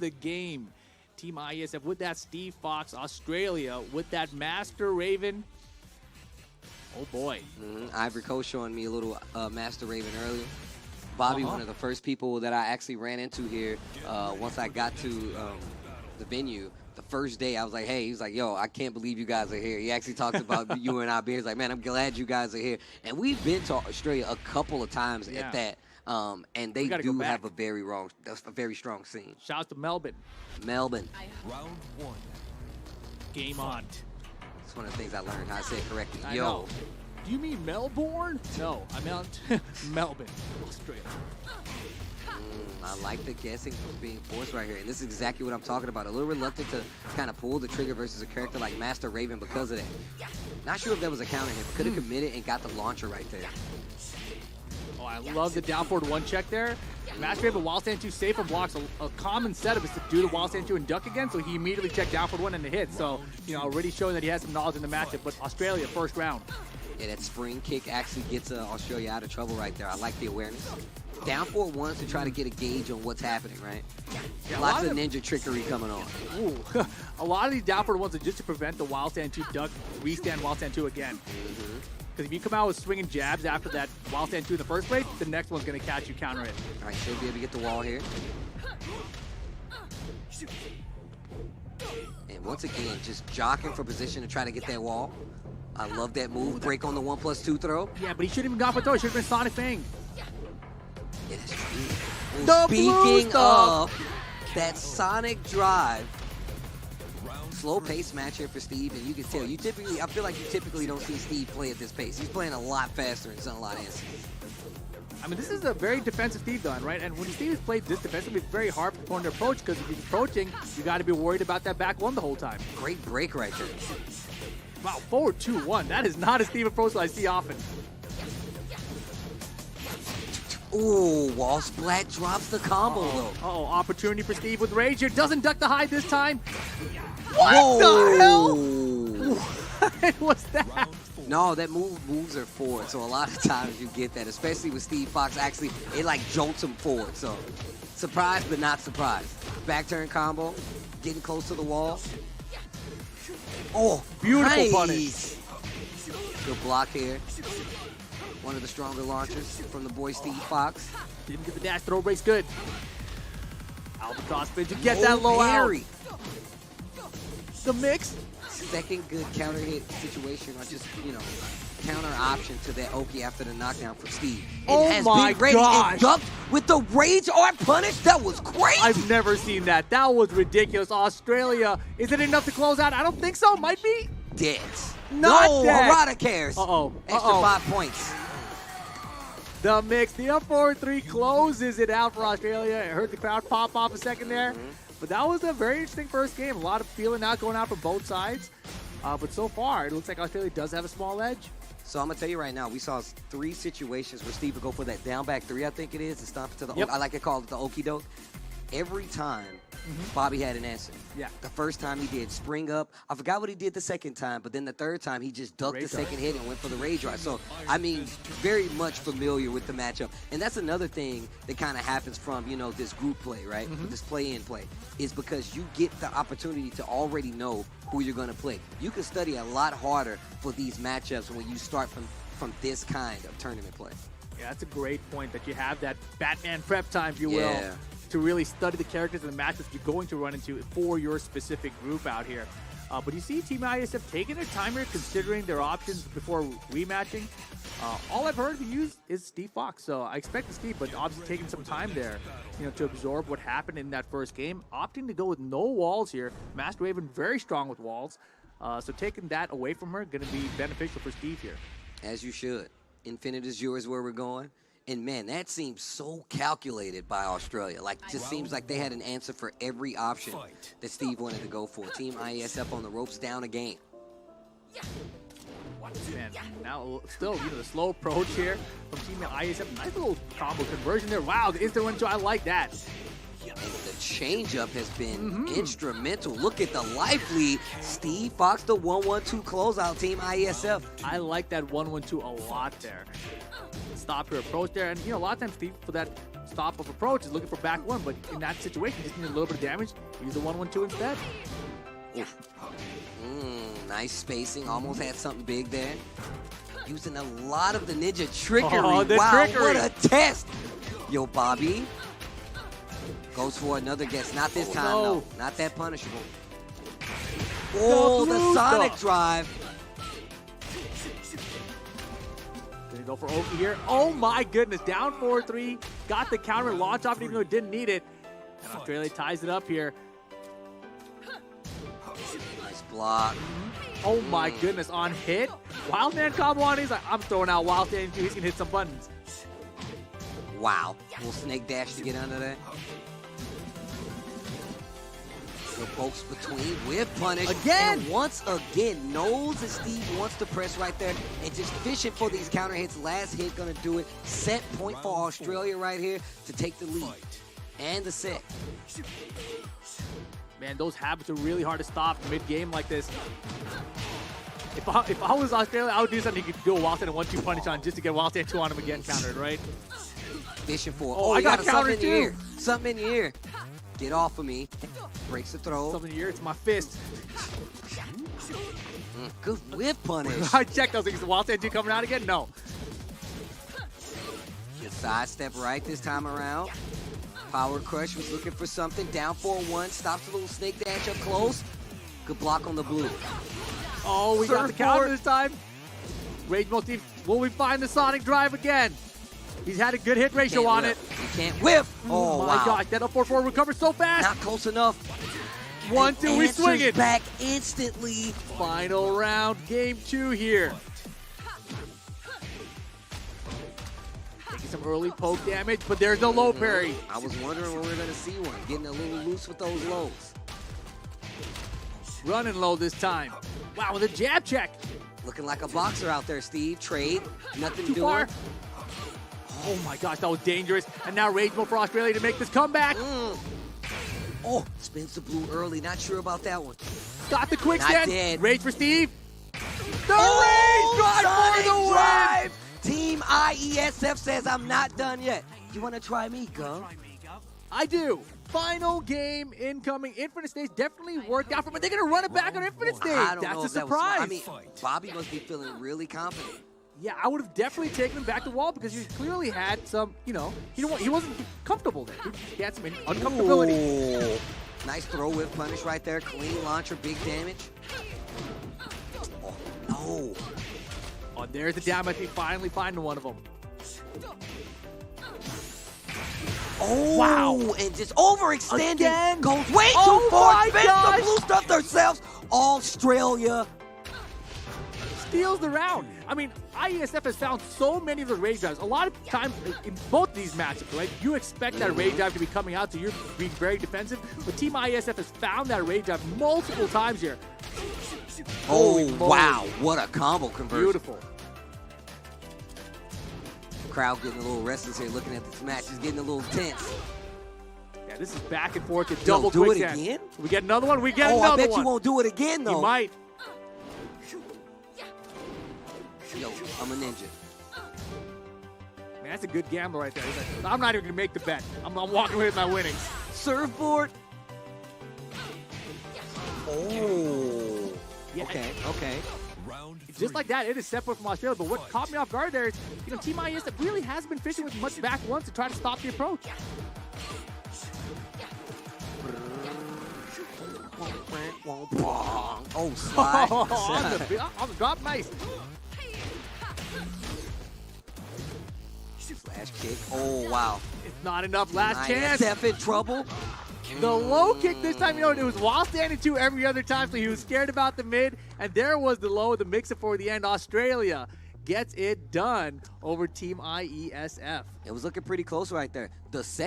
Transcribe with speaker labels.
Speaker 1: the game. Team IESF with that Steve Fox, Australia with that Master Raven. Oh boy.
Speaker 2: Ivory Coast showing me a little Master Raven earlier. Bobby, one of the first people that I actually ran into here once I got to the venue. The first day, I was like, hey, he's like, yo, I can't believe you guys are here. He actually talked about you and I being. He's like, man, I'm glad you guys are here. And we've been to Australia a couple of times at that. And they do have a very strong scene.
Speaker 1: Shout out to Melbourne.
Speaker 2: Melbourne.
Speaker 3: Round 1.
Speaker 1: Game on.
Speaker 2: That's one of the things I learned how to say it correctly.
Speaker 1: I know. Do you mean Melbourne? No, I meant Melbourne, Australia.
Speaker 2: I like the guessing being forced right here. And this is exactly what I'm talking about. A little reluctant to kind of pull the trigger versus a character like Master Raven because of that. Not sure if that was a counter hit, but could have committed and got the launcher right there.
Speaker 1: Oh, I love the down forward one check there. Master Raven, while stand 2 safe from blocks, a common setup is to do the while stand 2 and duck again, so he immediately checked down forward one and the hit. So, you know, already showing that he has some knowledge in the matchup, but Australia, first round.
Speaker 2: Yeah, that spring kick actually gets Australia out of trouble right there. I like the awareness. Down forward one to try to get a gauge on what's happening, right? Yeah, lots of ninja trickery coming on.
Speaker 1: Ooh, a lot of these down forward ones are just to prevent the wild stand 2 duck, restand wild stand 2 again. Because if you come out with swinging jabs after that wild stand 2 in the first place, the next one's going to catch you counter it.
Speaker 2: All right, should be able to get the wall here. And once again, just jockeying for position to try to get that wall. I love that move. Break on the 1+2 throw.
Speaker 1: Yeah, but he shouldn't even gone for throw. He should have been Sonic Fang.
Speaker 2: Yeah, that's true. Well, speaking of that Sonic drive, slow pace match here for Steve, and you can tell I feel like you typically don't see Steve play at this pace. He's playing a lot faster in a lot of instances.
Speaker 1: I mean, this is a very defensive Steve gun, right? And when Steve has played this defensively, it's very hard for the opponent to approach, because if he's approaching, you got to be worried about that back one the whole time.
Speaker 2: Great break right there.
Speaker 1: Wow, forward 2-1. That is not a Steve approach that I see often.
Speaker 2: Ooh, wall splat drops the combo though.
Speaker 1: Uh-oh, opportunity for Steve with Rage here. Doesn't duck the hide this time.
Speaker 2: What
Speaker 1: the hell? What was that?
Speaker 2: No, that moves her forward, so a lot of times you get that, especially with Steve Fox. Actually, it like jolts him forward, so surprised but not surprised. Back turn combo, getting close to the wall. Oh,
Speaker 1: beautiful punish.
Speaker 2: Good block here. One of the stronger launchers from the boy Steve Fox.
Speaker 1: Didn't get the dash throw breaks good. Albatross spin to get that low out. The mix.
Speaker 2: Second good counter hit situation, or just, you know, counter option to that Oki after the knockdown for Steve.
Speaker 1: Oh my gosh.
Speaker 2: Ducked with the Rage Art punish. That was crazy.
Speaker 1: I've never seen that. That was ridiculous. Australia, is it enough to close out? I don't think so. Might be.
Speaker 2: Dead.
Speaker 1: Not dead.
Speaker 2: Harada cares. Extra 5 points.
Speaker 1: The mix, the up forward 3 closes it out for Australia. It heard the crowd pop off a second there. But that was a very interesting first game. A lot of feeling out going out from both sides. But so far, it looks like Australia does have a small edge.
Speaker 2: So I'm going to tell you right now, we saw 3 situations where Steve would go for that down back 3, I think it is, and stomp it to the I like to call it the okie doke. Every time, Bobby had an answer.
Speaker 1: Yeah.
Speaker 2: The first time he did spring up. I forgot what he did the second time, but then the third time he just ducked the second hit and went for the rage drive. So, I mean, very much familiar with the matchup. And that's another thing that kind of happens from, you know, this group play, right? This play-in play, is because you get the opportunity to already know who you're going to play. You can study a lot harder for these matchups when you start from this kind of tournament play.
Speaker 1: Yeah, that's a great point, that you have that Batman prep time, if you will, to really study the characters and the matches you're going to run into for your specific group out here. But you see Team IESF taking their time here, considering their options before rematching. All I've heard used is Steve Fox, so I expect to Steve, but obviously taking some time there, you know, to absorb what happened in that first game. Opting to go with no walls here. Master Raven very strong with walls, so taking that away from her, going to be beneficial for Steve here.
Speaker 2: As you should. Infinite is yours where we're going. And man, that seems so calculated by Australia. Like, just seems like they had an answer for every option that Steve wanted to go for. Team IESF on the ropes, down a game.
Speaker 1: Man, now still, you know, the slow approach here from Team IESF. Nice little combo conversion there. Wow, the instant one, I like that.
Speaker 2: And the changeup has been instrumental. Look at the life lead. Steve Fox, the 1-1-2 closeout, Team IESF.
Speaker 1: I like that 1-1-2 a lot there. Stop your approach there. And, you know, a lot of times Steve, for that stop of approach is looking for back one, but in that situation, you just need a little bit of damage. Use the 1-1-2 instead.
Speaker 2: Nice spacing. Almost had something big there. Using a lot of the ninja trickery.
Speaker 1: Oh, the trickery.
Speaker 2: What a test. Yo, Bobby goes for another guess. Not this time,
Speaker 1: no.
Speaker 2: no. Not that punishable. Oh, the Sonic drive.
Speaker 1: Gonna go for Oki here. Oh my goodness, down 4-3. Got the counter launch off even though it didn't need it. And Australia ties it up here.
Speaker 2: Nice block.
Speaker 1: Oh my goodness, on hit. Wildman combo on, he's like, I'm throwing out Wild Stand 2. He's gonna hit some buttons.
Speaker 2: Wow. Little snake dash to get under that. The pokes between with punish.
Speaker 1: Again!
Speaker 2: And once again, knows that Steve wants to press right there and just fishing for these counter hits. Last hit gonna do it. Set point for Australia right here to take the lead. And the set.
Speaker 1: Man, those habits are really hard to stop mid-game like this. If I was Australia, I would do something you could do a Wild Stand and 1-2 punish on just to get Wild Stand 2 on him again countered, right?
Speaker 2: Fishing for.
Speaker 1: Oh, I got
Speaker 2: something
Speaker 1: countered
Speaker 2: in the
Speaker 1: too.
Speaker 2: ear. Something in the ear. Get off of me. Breaks the throw.
Speaker 1: Something in the ear, it's my fist.
Speaker 2: Good whip punish.
Speaker 1: I checked, I was like, is the Wild Stand 2 coming out again? No.
Speaker 2: Good sidestep right this time around. Power Crush was looking for something. Down 4-1. Stops a little snake dash up close. Good block on the blue.
Speaker 1: Oh, we got the counter this time. Rage Motif, will we find the Sonic drive again? He's had a good hit ratio on it.
Speaker 2: He can't whiff. Oh,
Speaker 1: my
Speaker 2: wow.
Speaker 1: gosh, that up 4-4 recovers so fast.
Speaker 2: Not close enough.
Speaker 1: 1-2, we swing it.
Speaker 2: Back instantly.
Speaker 1: Final round, game 2 here. Taking some early poke damage, but there's no low parry.
Speaker 2: I was wondering when we were going to see one. Getting a little loose with those lows.
Speaker 1: Running low this time. Wow, with a jab check.
Speaker 2: Looking like a boxer out there, Steve. Trade. Nothing
Speaker 1: Too
Speaker 2: doing.
Speaker 1: far. Oh my gosh, that was dangerous. And now Rage Mode for Australia to make this comeback.
Speaker 2: Oh, spins the blue early. Not sure about that one.
Speaker 1: Got the quick
Speaker 2: Not
Speaker 1: stand.
Speaker 2: dead.
Speaker 1: Rage for Steve. The
Speaker 2: Oh,
Speaker 1: Rage drive for the win.
Speaker 2: drive. Team IESF says I'm not done yet. You want to try me, Gum?
Speaker 1: I do. Final game incoming. Infinite Stage definitely worked out for them. They're going to run it back on Infinite Stage.
Speaker 2: I don't
Speaker 1: That's
Speaker 2: know
Speaker 1: a
Speaker 2: if that
Speaker 1: surprise.
Speaker 2: was, I mean, Bobby must be feeling really confident.
Speaker 1: Yeah, I would have definitely taken him back to wall because he clearly had some, you know, he wasn't comfortable there. He had some uncomfortability.
Speaker 2: Ooh. Nice throw with punish right there. Clean launcher, big damage. Oh, no.
Speaker 1: Oh, there's the damage. He finally finding one of them.
Speaker 2: Oh,
Speaker 1: wow.
Speaker 2: And just overextending.
Speaker 1: Again?
Speaker 2: Goes way too
Speaker 1: Oh
Speaker 2: far.
Speaker 1: my
Speaker 2: Spins
Speaker 1: gosh.
Speaker 2: the blue stuff themselves. Australia.
Speaker 1: Steals the round. I mean, IESF has found so many of the rage drives. A lot of times in both these matchups, right? You expect that rage drive to be coming out, so you're being very defensive. But Team IESF has found that rage drive multiple times here.
Speaker 2: Oh, wow. What a combo conversion.
Speaker 1: Beautiful.
Speaker 2: Crowd getting a little restless here looking at this match. It's getting a little tense.
Speaker 1: Yeah, this is back and forth. A double
Speaker 2: do
Speaker 1: quick
Speaker 2: it
Speaker 1: stand.
Speaker 2: again?
Speaker 1: We get another one. We get
Speaker 2: Oh,
Speaker 1: another
Speaker 2: I bet
Speaker 1: one.
Speaker 2: you won't do it again, though.
Speaker 1: You might.
Speaker 2: Yo, I'm a ninja.
Speaker 1: Man, that's a good gamble right there. He's like, I'm not even going to make the bet. I'm walking away with my winnings.
Speaker 2: Surfboard. Oh.
Speaker 1: Yeah.
Speaker 2: Okay.
Speaker 1: Just like that, it is separate from Australia. But what caught me off guard there is, you know, Team IESF really has been fishing with much back ones to try to stop the approach.
Speaker 2: Oh, slide.
Speaker 1: on the drop, nice.
Speaker 2: Flash kick. Oh, wow.
Speaker 1: It's not enough. Last chance.
Speaker 2: IESF in trouble.
Speaker 1: The low kick this time, you know, it was while standing 2 every other time, so he was scared about the mid. And there was the low, the mix-up for the end. Australia gets it done over Team IESF.
Speaker 2: It was looking pretty close right there. The second